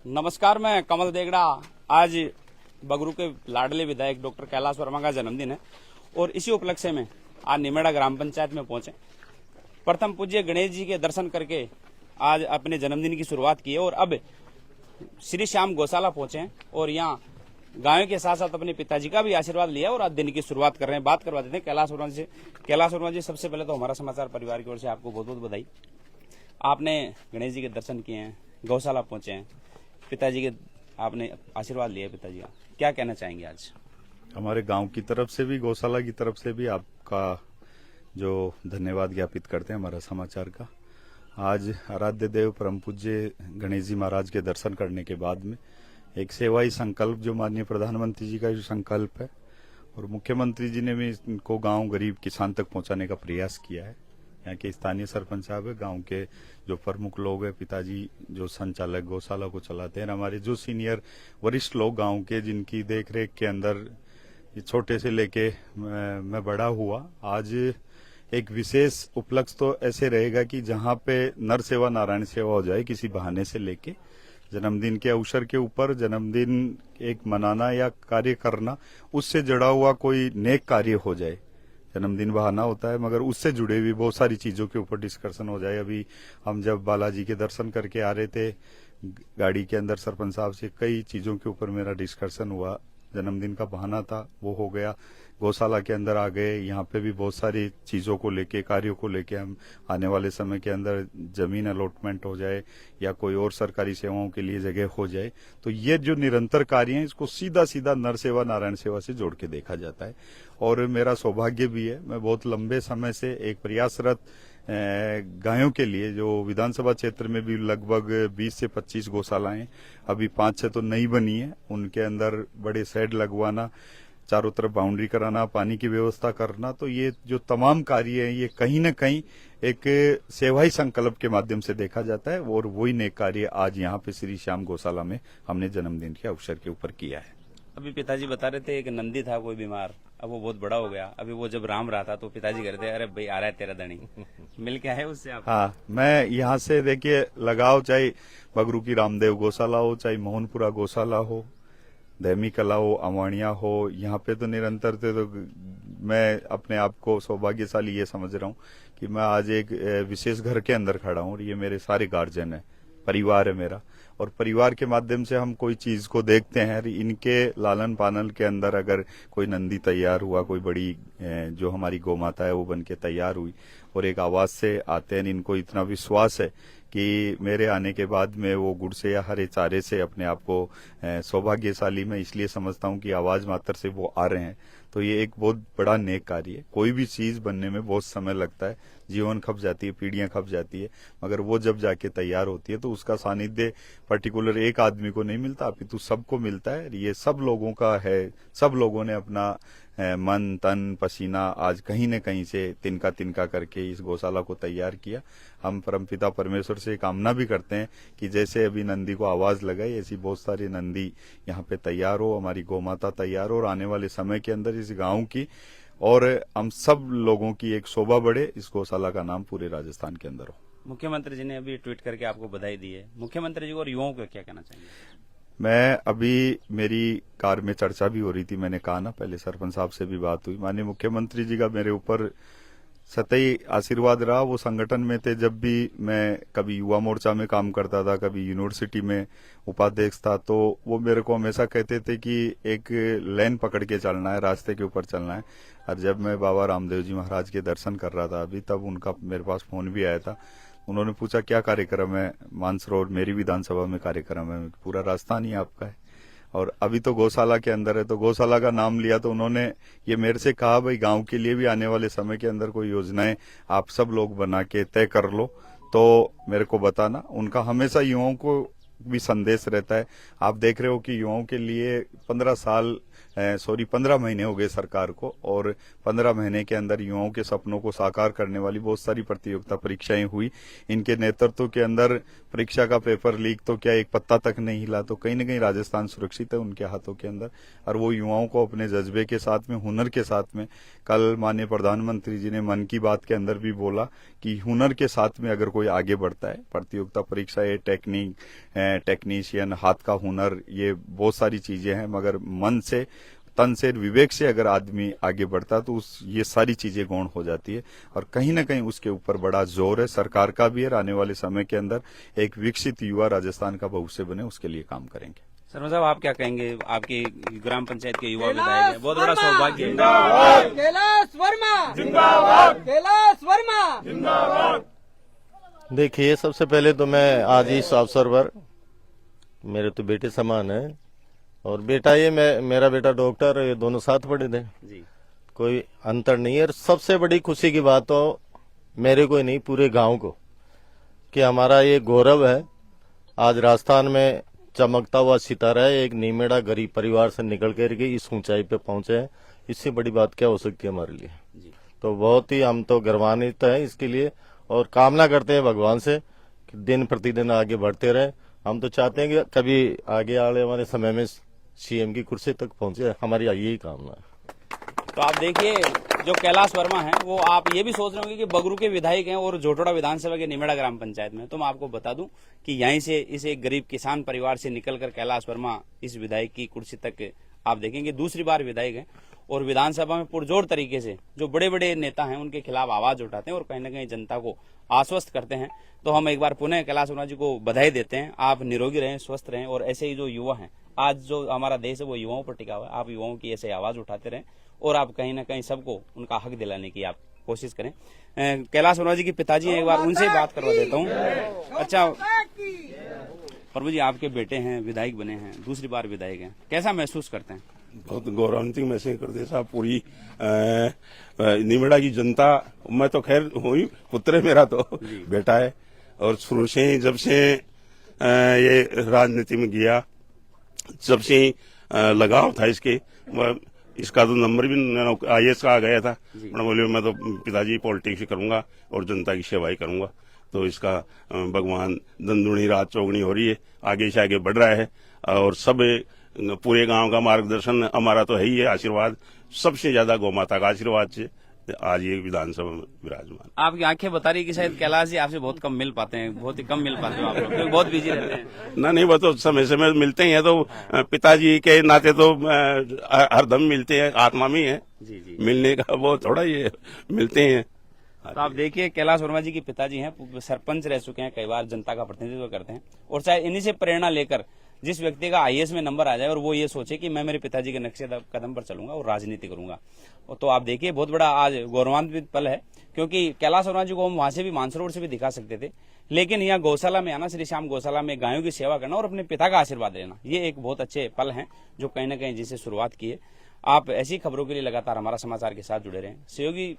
नमस्कार, मैं कमल देगड़ा। आज बगरू के लाडले विधायक डॉक्टर कैलाश वर्मा का जन्मदिन है और इसी उपलक्ष्य में आज निमेड़ा ग्राम पंचायत में पहुंचे। प्रथम पूज्य गणेश जी के दर्शन करके आज अपने जन्मदिन की शुरुआत की है और अब श्री श्याम गौशाला पहुंचे हैं और यहाँ गायों के साथ साथ अपने पिताजी का भी आशीर्वाद लिया और आज दिन की शुरुआत कर रहे हैं। बात करवा देते हैं कैलाश वर्मा जी से। कैलाश वर्मा जी, सबसे पहले तो हमारा समाचार परिवार की ओर से आपको बहुत बहुत बधाई। आपने गणेश जी के दर्शन किए हैं, गौशाला पहुंचे हैं, पिताजी के आपने आशीर्वाद लिया पिताजी का, क्या कहना चाहेंगे? आज हमारे गांव की तरफ से भी, गौशाला की तरफ से भी आपका जो धन्यवाद ज्ञापित करते हैं हमारा समाचार का। आज आराध्य देव परम पूज्य गणेश जी महाराज के दर्शन करने के बाद में एक सेवाई संकल्प, जो माननीय प्रधानमंत्री जी का जो संकल्प है और मुख्यमंत्री जी ने भी इनको गांव गरीब किसान तक पहुंचाने का प्रयास किया है। यहाँ के स्थानीय सरपंच साहब है, गांव के जो प्रमुख लोग हैं, पिताजी जो संचालक गौशाला को चलाते हैं, हमारे जो सीनियर वरिष्ठ लोग गांव के, जिनकी देखरेख के अंदर छोटे से लेके मैं बड़ा हुआ। आज एक विशेष उपलक्ष्य तो ऐसे रहेगा कि जहां पे नर सेवा नारायण सेवा हो जाए, किसी बहाने से लेके जन्मदिन के अवसर के ऊपर जन्मदिन एक मनाना या कार्य करना, उससे जुड़ा हुआ कोई नेक कार्य हो जाए। जन्मदिन बहाना होता है, मगर उससे जुड़े हुई बहुत सारी चीजों के ऊपर डिस्कशन हो जाए। अभी हम जब बालाजी के दर्शन करके आ रहे थे, गाड़ी के अंदर सरपंच साहब से कई चीजों के ऊपर मेरा डिस्कशन हुआ। जन्मदिन का बहाना था, वो हो गया। गौशाला के अंदर आ गए, यहाँ पे भी बहुत सारी चीजों को लेके, कार्यों को लेके हम आने वाले समय के अंदर जमीन अलॉटमेंट हो जाए या कोई और सरकारी सेवाओं के लिए जगह हो जाए, तो ये जो निरंतर कार्य है, इसको सीधा सीधा नर सेवा नारायण सेवा से जोड़ के देखा जाता है। और मेरा सौभाग्य भी है, मैं बहुत लंबे समय से एक प्रयासरत गायों के लिए, जो विधानसभा क्षेत्र में भी लगभग 20 से 25 गौशालाएं, अभी 5-6 तो नई बनी है, उनके अंदर बड़े शेड लगवाना, चारों तरफ बाउंड्री कराना, पानी की व्यवस्था करना, तो ये जो तमाम कार्य है, ये कहीं न कहीं एक सेवाई संकल्प के माध्यम से देखा जाता है। और वही नेक कार्य आज यहाँ पे श्री श्याम गौशाला में हमने जन्मदिन के अवसर के ऊपर किया है। अभी पिताजी बता रहे थे एक नंदी था कोई बीमार, अब वो बहुत बड़ा हो गया। अभी वो जब राम रहा था तो पिताजी कह रहे थे, अरे भाई आ रहा है तेरा धनी, मिल के आए उससे आप? हाँ, मैं यहाँ से देखिए लगाओ, चाहे बगरू की रामदेव गौशाला हो, चाहे मोहनपुरा गौशाला हो, दहमी कला हो, अवाणिया हो, यहाँ पे तो निरंतर थे। तो मैं अपने आप को सौभाग्यशाली ये समझ रहा हूँ कि मैं आज एक विशेष घर के अंदर खड़ा हूँ और ये मेरे सारे गार्जियन है, परिवार है मेरा। और परिवार के माध्यम से हम कोई चीज को देखते हैं, इनके लालन पालन के अंदर अगर कोई नंदी तैयार हुआ, कोई बड़ी जो हमारी गौ माता है वो बन के तैयार हुई और एक आवाज से आते हैं, इनको इतना विश्वास है कि मेरे आने के बाद में वो गुड़ से या हरे चारे से अपने आप को सौभाग्यशाली मैं इसलिए समझता हूँ कि आवाज मात्र से वो आ रहे हैं। तो ये एक बहुत बड़ा नेक कार्य है। कोई भी चीज बनने में बहुत समय लगता है, जीवन खप जाती है, पीढ़ियां खप जाती है, मगर वो जब जाके तैयार होती है तो उसका सानिध्य पर्टिकुलर एक आदमी को नहीं मिलता, अपितु सबको मिलता है। ये सब लोगों का है, सब लोगों ने अपना मन तन पसीना आज कहीं न कहीं से तिनका तिनका करके इस गौशाला को तैयार किया। हम परमपिता परमेश्वर से कामना भी करते हैं कि जैसे अभी नंदी को आवाज लगाई, ऐसी बहुत सारी नंदी यहाँ पे तैयार हो, हमारी गौ माता तैयार हो और आने वाले समय के अंदर इस गांव की और हम सब लोगों की एक शोभा बढ़े, इस गौशाला का नाम पूरे राजस्थान के अंदर हो। मुख्यमंत्री जी ने अभी ट्वीट करके आपको बधाई दी है, मुख्यमंत्री जी को और युवाओं को क्या कहना चाहिए? मैं अभी मेरी कार में चर्चा भी हो रही थी, मैंने कहा ना, पहले सरपंच साहब से भी बात हुई, माननीय मुख्यमंत्री जी का मेरे ऊपर सतही आशीर्वाद रहा। वो संगठन में थे जब भी मैं कभी युवा मोर्चा में काम करता था, कभी यूनिवर्सिटी में उपाध्यक्ष था, तो वो मेरे को हमेशा कहते थे कि एक लाइन पकड़ के चलना है, रास्ते के ऊपर चलना है। और जब मैं बाबा रामदेव जी महाराज के दर्शन कर रहा था अभी, तब उनका मेरे पास फोन भी आया था। उन्होंने पूछा क्या कार्यक्रम है? मानसरोवर मेरी विधानसभा में कार्यक्रम है। पूरा राजस्थान ही आपका है और अभी तो गौशाला के अंदर है, तो गौशाला का नाम लिया तो उन्होंने ये मेरे से कहा, भाई गांव के लिए भी आने वाले समय के अंदर कोई योजनाएं आप सब लोग बना के तय कर लो तो मेरे को बताना। उनका हमेशा युवाओं को भी संदेश रहता है। आप देख रहे हो कि युवाओं के लिए 15 महीने हो गए सरकार को और 15 महीने के अंदर युवाओं के सपनों को साकार करने वाली बहुत सारी प्रतियोगिता परीक्षाएं हुई। इनके नेतृत्व के अंदर परीक्षा का पेपर लीक तो क्या एक पत्ता तक नहीं हिला, तो कहीं न कहीं राजस्थान सुरक्षित है उनके हाथों के अंदर। और वो युवाओं को अपने जज्बे के साथ में, हुनर के साथ में, कल माननीय प्रधानमंत्री जी ने मन की बात के अंदर भी बोला कि हुनर के साथ में अगर कोई आगे बढ़ता है, प्रतियोगिता परीक्षा है, टेक्निक हैं, टेक्नीशियन, हाथ का हुनर, ये बहुत सारी चीजें हैं, मगर मन से, तन से, विवेक से अगर आदमी आगे बढ़ता तो ये सारी चीजें गौण हो जाती है। और कहीं ना कहीं उसके ऊपर बड़ा जोर है सरकार का भी है। आने वाले समय के अंदर एक विकसित युवा राजस्थान का भविष्य बने, उसके लिए काम करेंगे। शर्मा साहब, आप क्या कहेंगे? आपकी ग्राम पंचायत के युवा विधायक है, बहुत बड़ा सौभाग्य है। कैलाश वर्मा जिंदाबाद, कैलाश वर्मा जिंदाबाद। देखिए, सबसे पहले तो मैं आज इस अवसर पर, मेरे तो बेटे समान है, और बेटा ये मेरा बेटा डॉक्टर, ये दोनों साथ पढ़े थे जी। कोई अंतर नहीं है। और सबसे बड़ी खुशी की बात तो मेरे को ही नहीं, पूरे गांव को, कि हमारा ये गौरव है आज राजस्थान में चमकता हुआ सितारा है, एक नीमेड़ा गरीब परिवार से निकल कर के इस ऊंचाई पे पहुंचे हैं। इससे बड़ी बात क्या हो सकती है हमारे लिए? तो बहुत ही हम तो गर्वान्वित हैं इसके लिए, और कामना करते हैं भगवान से कि दिन प्रतिदिन आगे बढ़ते रहे। हम तो चाहते हैं कि कभी आगे आने वाले समय में सीएम की कुर्सी तक पहुंचे, हमारी यही कामना है। तो आप देखिए, जो कैलाश वर्मा है, वो आप ये भी सोच रहे होंगे कि बगरू के विधायक हैं और झोटोड़ा विधानसभा के निमेड़ा ग्राम पंचायत में। तो मैं आपको बता दूं कि यहीं से, इस एक गरीब किसान परिवार से निकलकर कैलाश वर्मा इस विधायक की कुर्सी तक आप देखेंगे दूसरी बार विधायक हैं, और विधानसभा में पुरजोर तरीके से जो बड़े बड़े नेता हैं उनके खिलाफ आवाज उठाते हैं और कहीं न कहीं जनता को आश्वस्त करते हैं। तो हम एक बार पुनः कैलाश वर्मा जी को बधाई देते हैं। आप निरोगी रहें, स्वस्थ रहें, और ऐसे ही जो युवा हैं, आज जो हमारा देश है वो युवाओं पर टिका हुआ है। आप युवाओं की ऐसे आवाज उठाते रहें और आप कहीं ना कहीं सबको उनका हक दिलाने की आप कोशिश करें। कैलाश वर्मा जी के पिताजी हैं, एक बार उनसे बात करवा देता हूँ। अच्छा प्रभु जी, आपके बेटे हैं, विधायक बने हैं, दूसरी बार विधायक हैं, कैसा महसूस करते हैं? बहुत गौरवान्वित महसूस करते साहब। पूरी निमेड़ा की जनता, मैं तो खैर हूँ ही, पुत्र है मेरा तो, बेटा है, और शुरू से ही जब से ये राजनीति में गया, जब से ही लगाव था इसका तो नंबर भी IAS का आ गया था। मैं बोले मैं तो पिताजी पॉलिटिक्स करूंगा और जनता की सेवाई करूंगा। तो इसका भगवान दंदुनी रात चौगनी हो रही है, आगे से आगे बढ़ रहा है, और सब पूरे गांव का मार्गदर्शन हमारा तो है ही है, आशीर्वाद सबसे ज्यादा गौ माता का आशीर्वाद से आज ये विधानसभा में विराजमान। आपकी आंखें बता रही कि शायद कैलाश जी आपसे बहुत कम मिल पाते हैं, बहुत ही कम मिल पाते हो आप लोग, क्योंकि बहुत बिजी रहते हैं। ना नहीं, वो तो समय समय मिलते ही हैं, तो पिताजी के नाते तो हरदम मिलते हैं, आत्मा में है जी जी। मिलने का वो थोड़ा ये मिलते हैं। तो आप देखिए, कैलाश वर्मा जी के पिताजी हैं, सरपंच रह चुके हैं, कई बार जनता का प्रतिनिधित्व करते हैं, और शायद इन्हीं से प्रेरणा लेकर जिस व्यक्ति का IAS में नंबर आ जाए और वो ये सोचे कि मैं मेरे पिताजी के नक्शे कदम पर चलूंगा और राजनीति करूंगा, तो आप देखिए बहुत बड़ा आज गौरवान्वित पल है। क्योंकि कैलाश वर्मा जी को हम वहां से भी, मानसरोवर से भी दिखा सकते थे, लेकिन यहाँ गौशाला में आना, श्री श्याम गौशाला में गायों की सेवा करना और अपने पिता का आशीर्वाद लेना, ये एक बहुत अच्छे पल हैं जो कहीं ना कहीं जिसे शुरुआत की है। आप ऐसी खबरों के लिए लगातार हमारा समाचार के साथ जुड़े रहें। सहयोगी